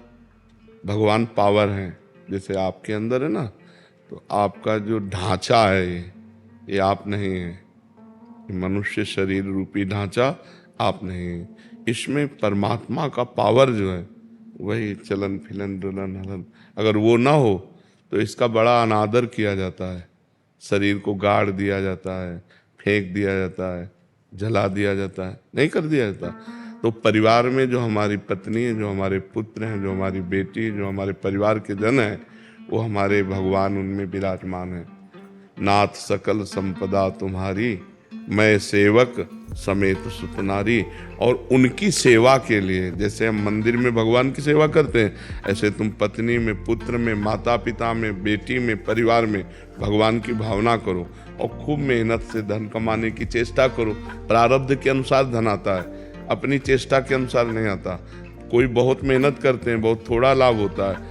भगवान पावर है, जैसे आपके अंदर है ना, तो आपका जो ढांचा है ये आप नहीं है। मनुष्य शरीर रूपी ढांचा आप नहीं है। इसमें परमात्मा का पावर जो है, वही चलन फिलन डुलन हलन, अगर वो ना हो तो इसका बड़ा अनादर किया जाता है। शरीर को गाड़ दिया जाता है, फेंक दिया जाता है, जला दिया जाता है, नहीं कर दिया जाता। तो परिवार में जो हमारी पत्नी है, जो हमारे पुत्र हैं, जो हमारी बेटी है, जो हमारे परिवार के जन हैं, वो हमारे भगवान उनमें विराजमान है। नाथ सकल संपदा तुम्हारी, मैं सेवक समेत सुतनारी। और उनकी सेवा के लिए, जैसे हम मंदिर में भगवान की सेवा करते हैं, ऐसे तुम पत्नी में, पुत्र में, माता पिता में, बेटी में, परिवार में भगवान की भावना करो और खूब मेहनत से धन कमाने की चेष्टा करो। प्रारब्ध के अनुसार धन आता है, अपनी चेष्टा के अनुसार नहीं आता। कोई बहुत मेहनत करते हैं, बहुत थोड़ा लाभ होता है।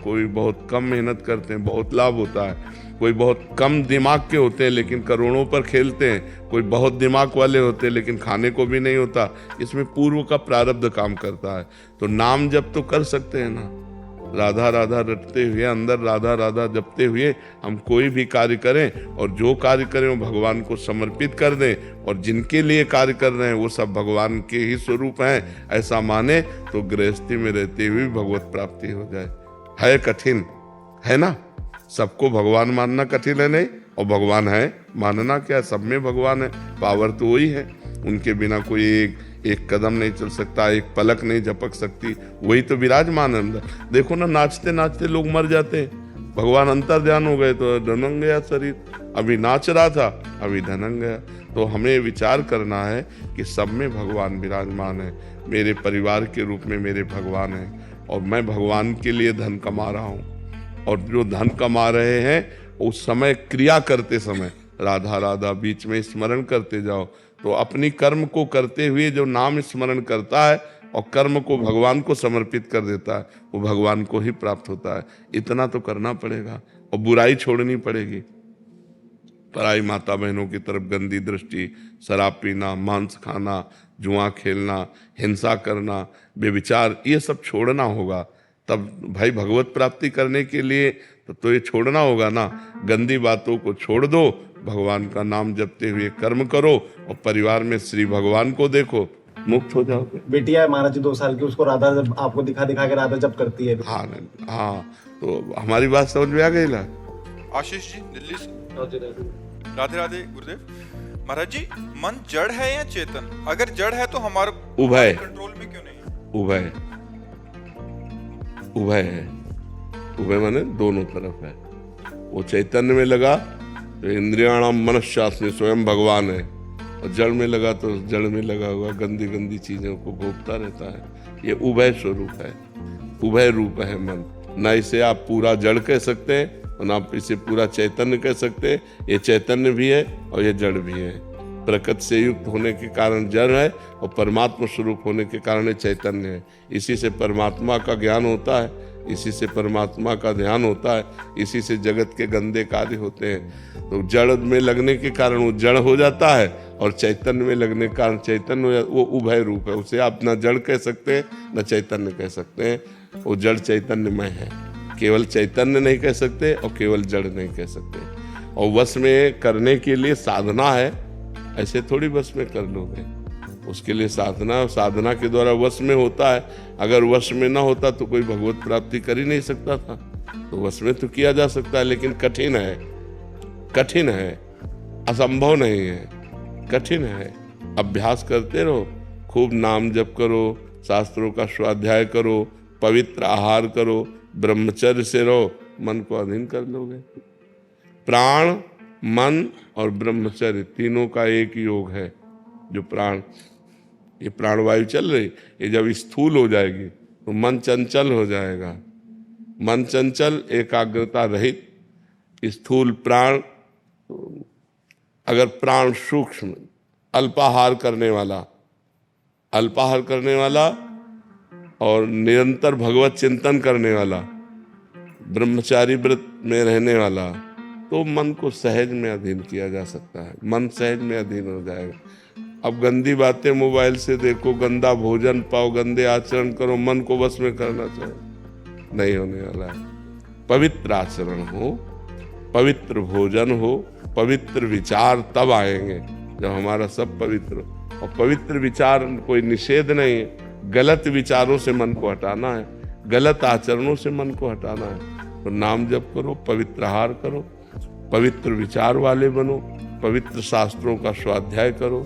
कोई बहुत कम मेहनत करते हैं, बहुत लाभ होता है। कोई बहुत कम दिमाग के होते हैं लेकिन करोड़ों पर खेलते हैं। कोई बहुत दिमाग वाले होते हैं लेकिन खाने को भी नहीं होता। इसमें पूर्व का प्रारब्ध काम करता है। तो नाम जप तो कर सकते हैं ना, राधा राधा रटते हुए, अंदर राधा राधा जपते हुए हम कोई भी कार्य करें, और जो कार्य करें वो भगवान को समर्पित कर दें, और जिनके लिए कार्य कर रहे हैं वो सब भगवान के ही स्वरूप हैं, ऐसा माने तो गृहस्थी में रहते हुए भगवत प्राप्ति हो जाए। है कठिन है ना, सबको भगवान मानना कठिन है नहीं, और भगवान है मानना क्या, सब में भगवान है। पावर तो वही है, उनके बिना कोई एक कदम नहीं चल सकता, एक पलक नहीं झपक सकती, वही तो विराजमान है अंदर। देखो ना, नाचते नाचते लोग मर जाते हैं, भगवान अंतर ध्यान हो गए तो ढनंग गया शरीर। अभी नाच रहा था, अभी ढनंग गया। तो हमें विचार करना है कि सब में भगवान विराजमान है। मेरे परिवार के रूप में मेरे भगवान हैं, और मैं भगवान के लिए धन कमा रहा हूँ। और जो धन कमा रहे हैं उस समय क्रिया करते समय राधा राधा बीच में स्मरण करते जाओ। तो अपनी कर्म को करते हुए जो नाम स्मरण करता है और कर्म को भगवान को समर्पित कर देता है, वो भगवान को ही प्राप्त होता है। इतना तो करना पड़ेगा और बुराई छोड़नी पड़ेगी। पराई माता बहनों की तरफ गंदी दृष्टि, शराब पीना, मांस खाना, जुआ खेलना, हिंसा करना, बेविचार, ये सब छोड़ना होगा। तब भाई भगवत प्राप्ति करने के लिए तो ये छोड़ना होगा ना। गंदी बातों को छोड़ दो, भगवान का नाम जपते हुए कर्म करो और परिवार में श्री भगवान को देखो, मुक्त हो जाओगे। बेटिया है महाराज जी 2 साल की, उसको राधा जब आपको दिखा दिखा के राधा जब करती है। हाँ हाँ, तो हमारी बात समझ में आ गई ना। आशीष जी दिल्ली से। राधे राधे गुरुदेव। महाराज जी, मन जड़ है या चेतन? अगर जड़ है तो हमारे उभय कंट्रोल में क्यों नहीं है? उभय उभय है। उभय माने दोनों तरफ है। वो चैतन्य में लगा तो इंद्रियाणाम मनश्शास्त्र स्वयं भगवान है, और जड़ में लगा तो जड़ में लगा हुआ गंदी गंदी चीजों को भोगता रहता है। ये उभय स्वरूप है, उभय रूप है मन। ना इसे आप पूरा जड़ कह सकते हैं और ना आप इसे पूरा चैतन्य कह सकते हैं। ये चैतन्य भी है और ये जड़ भी है। प्रकृति से युक्त होने के कारण जड़ है और परमात्मा स्वरूप होने के कारण ये चैतन्य है। इसी से परमात्मा का ज्ञान होता है, इसी से परमात्मा का ध्यान होता है, इसी से जगत के गंदे कार्य होते हैं। तो जड़ में लगने के कारण वो जड़ हो जाता है और चैतन्य में लगने के कारण चैतन्य हो जाता। वो उभय रूप है। उसे आप न जड़ कह सकते हैं न चैतन्य कह सकते हैं। वो जड़ चैतन्यमय है। केवल चैतन्य नहीं कह सकते और केवल जड़ नहीं कह सकते। और वश में करने के लिए साधना है, ऐसे थोड़ी वश में कर लोगे। उसके लिए साधना, साधना के द्वारा वश में होता है। अगर वश में ना होता तो कोई भगवत प्राप्ति कर ही नहीं सकता था। तो वश में तो किया जा सकता है, लेकिन कठिन है, कठिन है, असंभव नहीं है, कठिन है। अभ्यास करते रहो, खूब नाम जप करो, शास्त्रों का स्वाध्याय करो, पवित्र आहार करो, ब्रह्मचर्य से रहो, मन को अधीन कर लोगे। प्राण, मन और ब्रह्मचर्य तीनों का एक योग है। जो प्राण, ये प्राणवायु चल रही, ये जब स्थूल हो जाएगी तो मन चंचल हो जाएगा। मन चंचल, एकाग्रता रहित, स्थूल प्राण। अगर प्राण सूक्ष्म, अल्पाहार करने वाला, अल्पाहार करने वाला और निरंतर भगवत चिंतन करने वाला, ब्रह्मचारी व्रत में रहने वाला, तो मन को सहज में अधीन किया जा सकता है। मन सहज में अधीन हो जाएगा। अब गंदी बातें मोबाइल से देखो, गंदा भोजन पाओ, गंदे आचरण करो, मन को वश में करना चाहो, नहीं होने वाला है। पवित्र आचरण हो, पवित्र भोजन हो, पवित्र विचार तब आएंगे जब हमारा सब पवित्र हो। और पवित्र विचार कोई निषेध नहीं है। गलत विचारों से मन को हटाना है, गलत आचरणों से मन को हटाना है। तो नाम जप करो, पवित्र आहार करो, पवित्र विचार वाले बनो, पवित्र शास्त्रों का स्वाध्याय करो,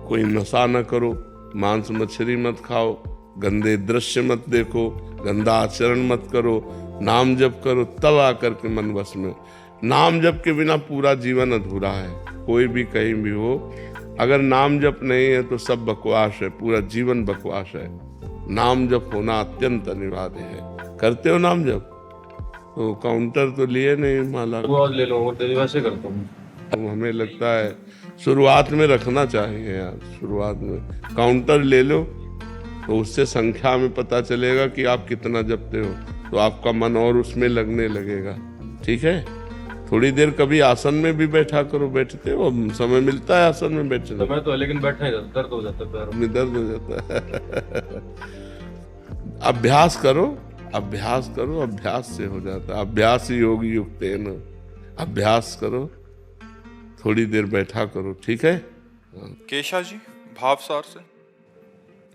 कोई नशा न करो, मांस मछली मत खाओ, गंदे दृश्य मत देखो, गंदा आचरण मत करो, नाम जप करो, तब आकर के मन वश में। नाम जप के बिना पूरा जीवन अधूरा है। कोई भी कहीं भी हो, अगर नाम जप नहीं है तो सब बकवास है, पूरा जीवन बकवास है। नाम जप होना अत्यंत अनिवार्य है। करते हो नाम जप? तो काउंटर तो लिए नहीं माला, ले लो, वैसे करता हूँ। तो हमें लगता है शुरुआत में रखना चाहिए यार। शुरुआत में काउंटर ले लो, तो उससे संख्या में पता चलेगा कि आप कितना जपते हो, तो आपका मन और उसमें लगने लगेगा। ठीक है, थोड़ी देर कभी आसन में भी बैठा करो। बैठते हो, समय मिलता है आसन में बैठने? समय तो है, लेकिन बैठा ही दर्द हो जाता है, पैरों में दर्द हो जाता है। अभ्यास करो, अभ्यास करो, अभ्यास से हो जाता है। अभ्यास योग युक्त है ना। अभ्यास करो, थोड़ी देर बैठा करो। ठीक है। केशा जी भावसार से।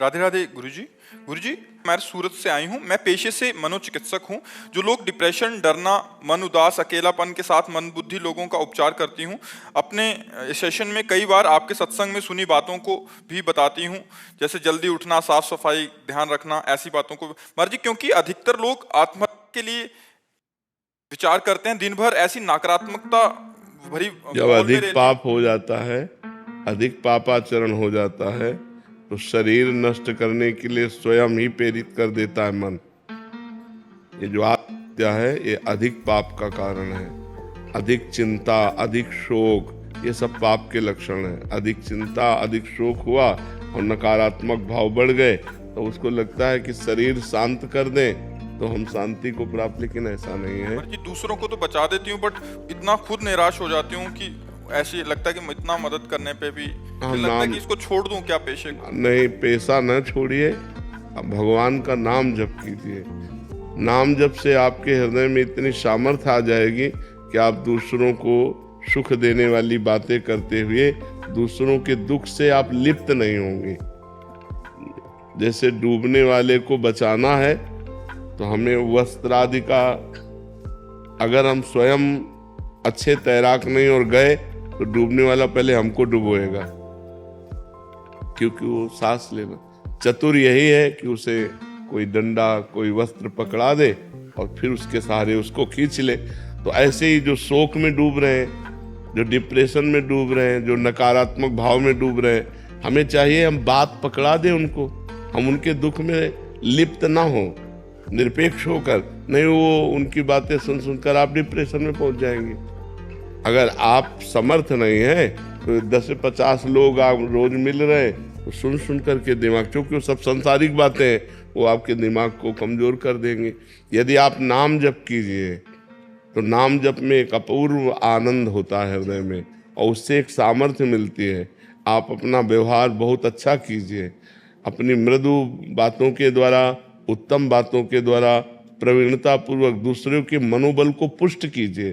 राधे राधे गुरुजी। गुरुजी, मैं सूरत से आई हूँ। मैं पेशे से मनोचिकित्सक हूँ। जो लोग डिप्रेशन, डरना, मन उदास, अकेलापन के साथ मन बुद्धि लोगों का उपचार करती हूँ। अपने सेशन में कई बार आपके सत्संग में सुनी बातों को भी बताती हूँ, जैसे जल्दी उठना, साफ सफाई, ध्यान रखना, ऐसी बातों को। महाराज जी, क्योंकि अधिकतर लोग आत्महत्या के लिए विचार करते हैं, दिन भर ऐसी नकारात्मकता भरी। जब अधिक पाप हो जाता है, अधिक पापाचरण हो जाता है, तो शरीर नष्ट करने के लिए स्वयं ही प्रेरित कर देता है मन। ये जो आत्महत्या है, ये अधिक पाप का कारण है। अधिक चिंता, अधिक शोक, ये सब पाप के लक्षण है। अधिक चिंता, अधिक शोक हुआ, और नकारात्मक भाव बढ़ गए तो उसको लगता है कि शरीर शांत कर दें तो हम शांति को प्राप्त, लेकिन ऐसा नहीं है। जी दूसरों को तो बचा देती हूँ बट इतना खुद निराश हो जाती हूँ कि ऐसी लगता है कि इतना मदद करने पे भी फिर लगता है कि इसको छोड़ दूं क्या पेशे को। नहीं, पेशा न छोड़िए, अब भगवान का नाम जप कीजिए। नाम जप से आपके हृदय में इतनी सामर्थ्य आ जाएगी कि आप दूसरों को सुख देने वाली बातें करते हुए दूसरों के दुख से आप लिप्त नहीं होंगे। जैसे डूबने वाले को बचाना है तो हमें वस्त्र आदि का, अगर हम स्वयं अच्छे तैराक नहीं और गए तो डूबने वाला पहले हमको डुबोएगा, क्योंकि वो सांस लेना। चतुर यही है कि उसे कोई डंडा, कोई वस्त्र पकड़ा दे और फिर उसके सहारे उसको खींच ले। तो ऐसे ही जो शोक में डूब रहे हैं, जो डिप्रेशन में डूब रहे हैं, जो नकारात्मक भाव में डूब रहे हैं, हमें चाहिए हम बात पकड़ा दें उनको, हम उनके दुख में लिप्त ना हो, निरपेक्ष होकर। नहीं, वो उनकी बातें सुन सुनकर आप डिप्रेशन में पहुंच जाएंगे। अगर आप समर्थ नहीं है तो 10 से 50 लोग आप रोज मिल रहे हैं तो सुन सुन करके दिमाग, क्योंकि वो सब सांसारिक बातें हैं, वो आपके दिमाग को कमजोर कर देंगे। यदि आप नाम जप कीजिए तो नाम जप में एक अपूर्व आनंद होता है हृदय में और उससे एक सामर्थ्य मिलती है। आप अपना व्यवहार बहुत अच्छा कीजिए, अपनी मृदु बातों के द्वारा, उत्तम बातों के द्वारा प्रवीणता पूर्वक दूसरों के मनोबल को पुष्ट कीजिए।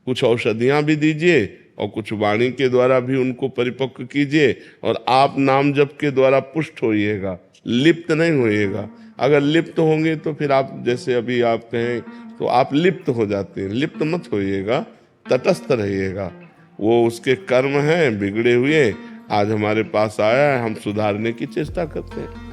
कुछ औषधियां भी दीजिए और कुछ वाणी के द्वारा भी उनको परिपक्व कीजिए और आप नाम जप के द्वारा पुष्ट होइएगा, लिप्त नहीं होइएगा। अगर लिप्त होंगे तो फिर आप, जैसे अभी आप कहें तो आप लिप्त हो जाते हैं। लिप्त मत होइएगा, तटस्थ रहिएगा। वो उसके कर्म हैं बिगड़े हुए, आज हमारे पास आया है, हम सुधारने की चेष्टा करते हैं।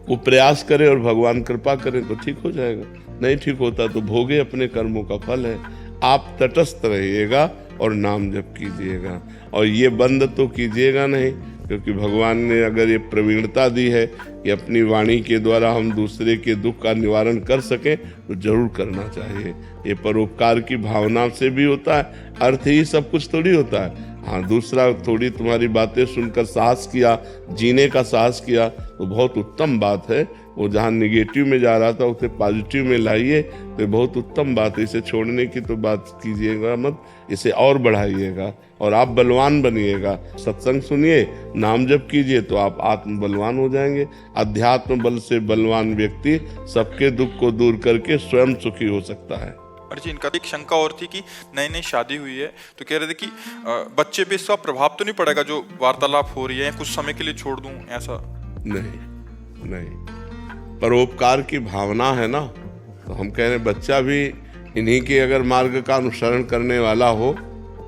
वो प्रयास करे और भगवान कृपा करे तो ठीक हो जाएगा, नहीं ठीक होता तो भोगे अपने कर्मों का फल है। आप तटस्थ रहिएगा और नाम जप कीजिएगा, और ये बंद तो कीजिएगा नहीं, क्योंकि भगवान ने अगर ये प्रवीणता दी है कि अपनी वाणी के द्वारा हम दूसरे के दुख का निवारण कर सकें तो जरूर करना चाहिए। ये परोपकार की भावना से भी होता है, अर्थ ही सब कुछ थोड़ी होता है। हाँ, दूसरा थोड़ी तुम्हारी बातें सुनकर साहस किया, जीने का साहस किया तो बहुत उत्तम बात है। वो जहाँ निगेटिव में जा रहा था उसे पॉजिटिव में लाइए तो बहुत उत्तम बात है। इसे छोड़ने की तो बात कीजिएगा मत, इसे और बढ़ाइएगा और आप बलवान बनिएगा। सत्संग सुनिए, नाम जप कीजिए तो आप आत्म बलवान हो जाएंगे। अध्यात्म बल से बलवान व्यक्ति सबके दुख को दूर करके स्वयं सुखी हो सकता है। और जी इनका एक शंका और थी कि नई नई शादी हुई है तो कह रहे थे कि बच्चे पे इसका प्रभाव तो नहीं पड़ेगा जो वार्तालाप हो रही है, कुछ समय के लिए छोड़ दूं ऐसा? नहीं, परोपकार की भावना है ना, तो हम कह रहे हैं बच्चा भी इन्हीं के अगर मार्ग का अनुसरण करने वाला हो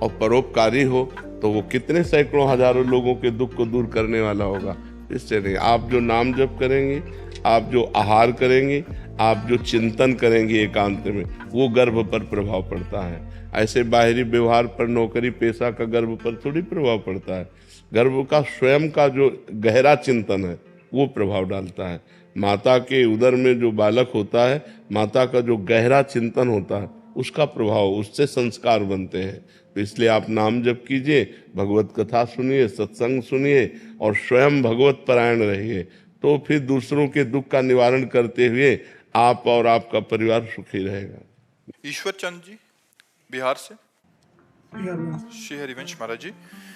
और परोपकारी हो तो वो कितने सैकड़ों हजारों लोगों के दुख को दूर करने वाला होगा। इससे नहीं, आप जो नाम जप करेंगे, आप जो आहार करेंगे, आप जो चिंतन करेंगे एकांत में, वो गर्भ पर प्रभाव पड़ता है। ऐसे बाहरी व्यवहार पर, नौकरी पेशा का गर्भ पर थोड़ी प्रभाव पड़ता है। गर्भ का स्वयं का जो गहरा चिंतन है वो प्रभाव डालता है। माता के उदर में जो बालक होता है, माता का जो गहरा चिंतन होता है उसका प्रभाव, उससे संस्कार बनते हैं। तो इसलिए आप नाम जप कीजिए, भगवत कथा सुनिए, सत्संग सुनिए और स्वयं भगवत परायण रहिए, तो फिर दूसरों के दुख का निवारण करते हुए आप और आपका परिवार सुखी रहेगा। ईश्वर चंद जी बिहार से। श्री हरिवंश महाराज जी,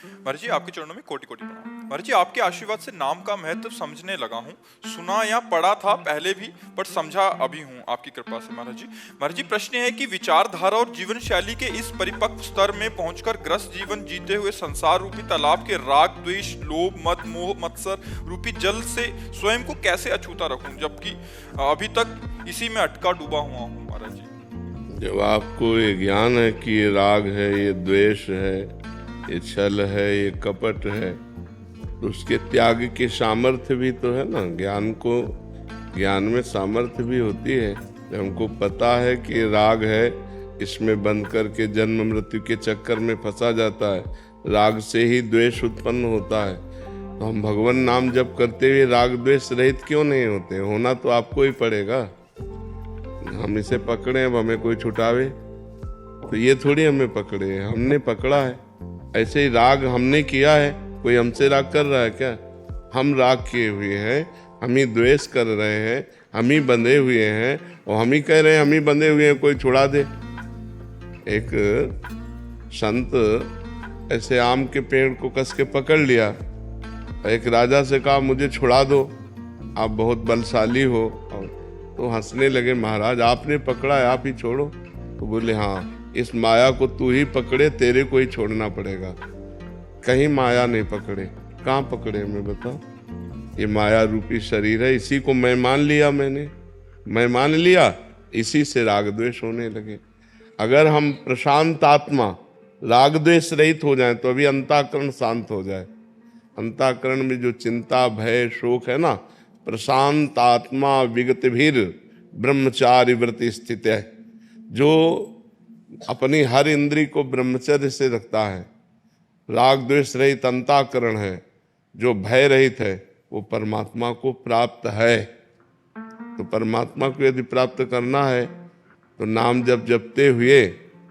महाराज जी आपके चरणों में कोटि कोटि प्रणाम। महाराज जी आपके आशीर्वाद से नाम का महत्व समझने लगा हूँ। सुना या पढ़ा था पहले भी, पर समझा अभी हूँ आपकी कृपा से। महाराज जी, प्रश्न है कि विचारधारा और जीवन शैली के इस परिपक्व स्तर में पहुंचकर ग्रस्त जीवन जीते हुए संसार रूपी तालाब के राग, द्वेष, लोभ, मद, मोह, मत्सर रूपी जल से स्वयं को कैसे अछूता रखूं, जबकि अभी तक इसी में अटका डूबा हुआ हूँ। महाराज जी, जब आपको ये ज्ञान है कि ये राग है, ये द्वेष है, ये छल है, ये कपट है, तो उसके त्याग की सामर्थ्य भी तो है ना। ज्ञान में सामर्थ्य भी होती है। जब हमको पता है कि राग है, इसमें बंद करके जन्म मृत्यु के चक्कर में फंसा जाता है, राग से ही द्वेष उत्पन्न होता है, तो हम भगवान नाम जप करते हुए राग द्वेष रहित क्यों नहीं होते? होना तो आपको ही पड़ेगा। हम इसे पकड़े, अब हमें कोई छुटावे तो ये थोड़ी हमें पकड़े, हमने पकड़ा है। ऐसे ही राग हमने किया है, कोई हमसे राग कर रहा है क्या? हम राग किए हुए हैं, हम ही द्वेष कर रहे हैं, हम ही बंधे हुए हैं और हम ही कह रहे हैं हम ही बंधे हुए हैं, कोई छुड़ा दे। एक संत ऐसे आम के पेड़ को कस के पकड़ लिया, एक राजा से कहा मुझे छुड़ा दो, आप बहुत बलशाली हो। और तो हंसने लगे, महाराज आपने पकड़ा है, आप ही छोड़ो। तो बोले हाँ, इस माया को तू ही पकड़े, तेरे को ही छोड़ना पड़ेगा। कहीं माया नहीं पकड़े, कहाँ पकड़े मैं बता। ये माया रूपी शरीर है, इसी को मैं मान लिया, मैं मान लिया, इसी से राग द्वेष होने लगे। अगर हम प्रशांत आत्मा राग द्वेष रहित हो जाए तो अभी अंतःकरण शांत हो जाए। अंतःकरण में जो चिंता भय शोक है ना, प्रशांत आत्मा विगतभिर ब्रह्मचारी व्रति स्थित है। जो अपनी हर इंद्री को ब्रह्मचर्य से रखता है, राग द्वेष रहित अंतःकरण है, जो भय रहित है, वो परमात्मा को प्राप्त है। तो परमात्मा को यदि प्राप्त करना है तो नाम जपते हुए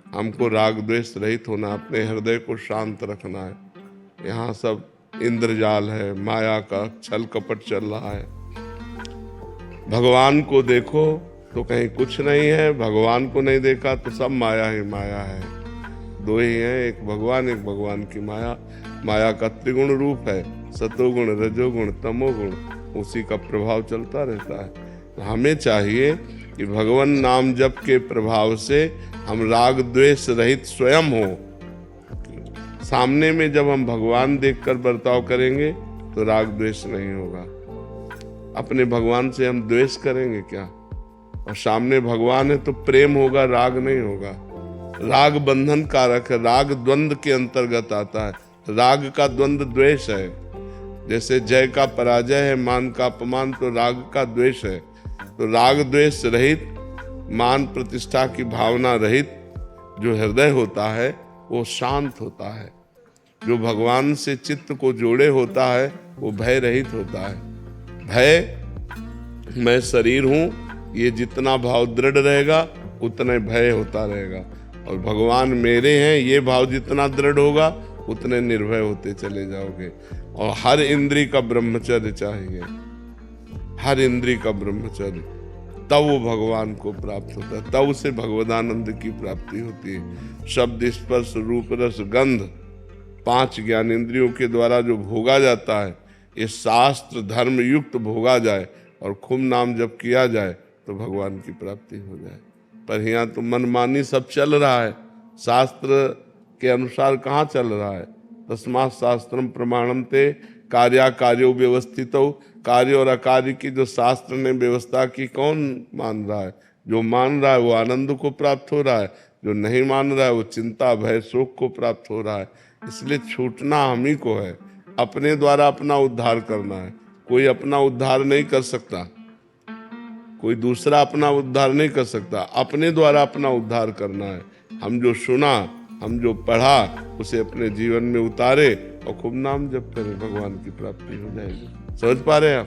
हमको राग द्वेष रहित होना, अपने हृदय को शांत रखना है। यहाँ सब इंद्रजाल है, माया का छल कपट चल रहा है। भगवान को देखो तो कहीं कुछ नहीं है, भगवान को नहीं देखा तो सब माया ही माया है। दो ही हैं, एक भगवान की माया। माया का त्रिगुण रूप है, सतोगुण रजोगुण तमोगुण, उसी का प्रभाव चलता रहता है। तो हमें चाहिए कि भगवान नाम जप के प्रभाव से हम राग द्वेष रहित स्वयं हो। सामने में जब हम भगवान देखकर बर्ताव करेंगे तो राग द्वेष नहीं होगा। अपने भगवान से हम द्वेष करेंगे क्या? और सामने भगवान है तो प्रेम होगा, राग नहीं होगा। राग बंधन कारक है, राग द्वंद्व के अंतर्गत आता है। राग का द्वंद्व द्वेष है। जैसे जय का पराजय है, मान का अपमान, तो राग का द्वेष है। तो राग द्वेष रहित, मान प्रतिष्ठा की भावना रहित जो हृदय होता है वो शांत होता है। जो भगवान से चित्त को जोड़े होता है वो भय रहित होता है। भय, मैं शरीर हूं, ये जितना भाव दृढ़ रहेगा उतना भय होता रहेगा। और भगवान मेरे हैं, ये भाव जितना दृढ़ होगा उतने निर्भय होते चले जाओगे। और हर इंद्री का ब्रह्मचर्य चाहिए, हर इंद्री का ब्रह्मचर्य, तब वो भगवान को प्राप्त होता है, तब उसे भगवदानंद की प्राप्ति होती है। शब्द स्पर्श रूप रस गंध, 5 ज्ञानेंद्रियों के द्वारा जो भोगा जाता है, ये शास्त्र धर्म युक्त भोगा जाए और खूब नाम जप किया जाए तो भगवान की प्राप्ति हो जाए। पर यहाँ तो मनमानी सब चल रहा है, शास्त्र के अनुसार कहाँ चल रहा है। तस्मात् शास्त्रम प्रमाणम ते कार्याकार्यो व्यवस्थितो। कार्य और अकार्य की जो शास्त्र ने व्यवस्था की, कौन मान रहा है? जो मान रहा है वो आनंद को प्राप्त हो रहा है, जो नहीं मान रहा है वो चिंता भय शोक को प्राप्त हो रहा है। इसलिए छूटना हम ही को है, अपने द्वारा अपना उद्धार करना है। कोई अपना उद्धार नहीं कर सकता, कोई दूसरा अपना उद्धार नहीं कर सकता, अपने द्वारा अपना उद्धार करना है। हम जो सुना, हम जो पढ़ा, उसे अपने जीवन में उतारे और खूब नाम जप करें, भगवान की प्राप्ति हो जाएगी। समझ पा रहे हैं आप?